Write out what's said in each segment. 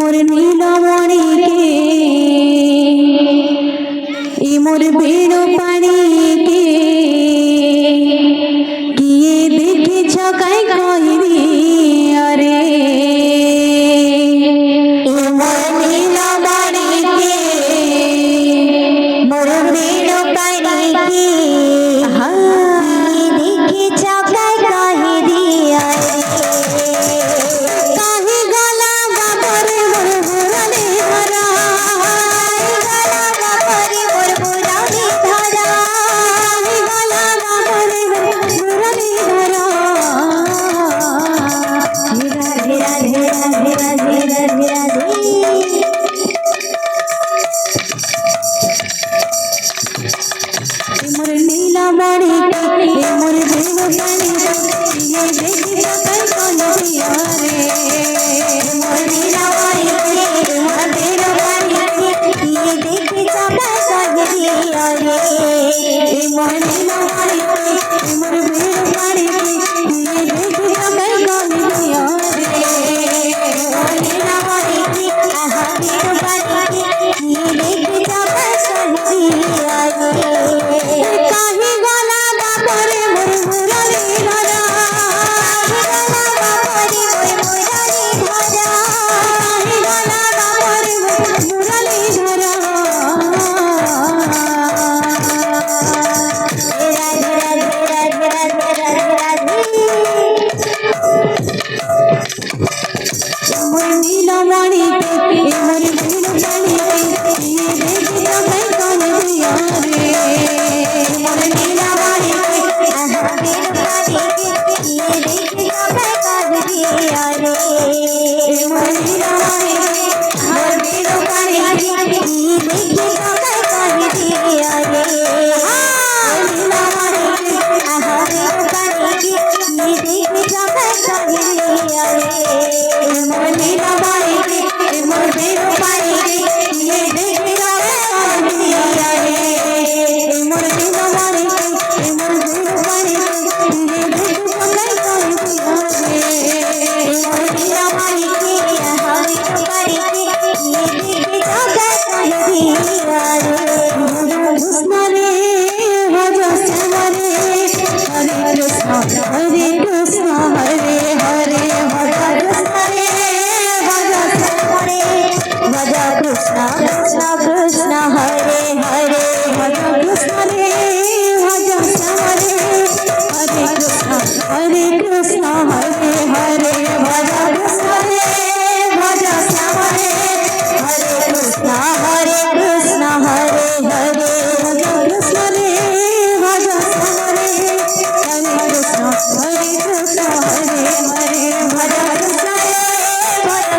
মোর নীলমণি কে মোর বেড়ো পানি কে গিয়ে দেখেছ কাই কইরি আরে মোর নীলমণি কে মোর বেড়ো পানি কে দেখেছ কাই কইরি আরে मोर नीलमणि के मोर बेड़ो पानी ये देखी कई कलिया रे मोर नीलमणि के मोर बेड़ो पानी ये देखी कई कलिया रे मोर नीलमणि के मोर बेड़ो पानी ये देखी कई कलिया रे मोर नीलमणि के आहा बेड़ो पानी ये देखी कई कलिया रे काहे गला बापरे मोर मुरारी धरा गला बापरे मोर मुरारी धरा काहे गला बापरे मोर मुरारी धरा मोर नीलमणि के मोर बेड़ो पानी ये देखी कई कलिया रे मोर नीलमणि के आहा बेड़ो पानी ये देखी कई कलिया रे मोर नीलमणि के मोर बेड़ो पानी ये देखी कई कलिया रे नीलमणि के आहा बेड़ो पानी ये देखी कई कलिया रे मोर नीलमणि के मोर बेड़ो पानी ये देखी कई कलिया रे मोर नीलमणि के मोर बेड़ो पानी ये देखी कई कलिया रे मोर नीलमणि के आहा बेड़ो पानी ये देखी कई कलिया रे कृष्ण रे भज श्याम रे हरे कृष्ण हरे कृष्ण हरे हरे भज कृष्ण रे भज श्याम रे भज कृष्ण कृष्ण कृष्ण हरे हरे भज कृष्ण रे भज श्याम रे हरे कृष्ण हरे कृष्ण हरे हरे भज कृष्ण रे भज श्याम रे हरे कृष्ण हरे कृष्ण हरे हरे भज कृष्ण रे भज श्याम रे हरे कृष्ण हरे कृष्ण हरे हरे भज कृष्ण रे भज श्याम रे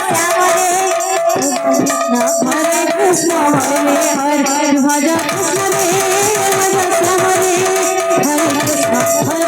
हरे कृष्ण हरे हरे भज कृष्ण रे भज श्याम रे हरे कृष्ण हरे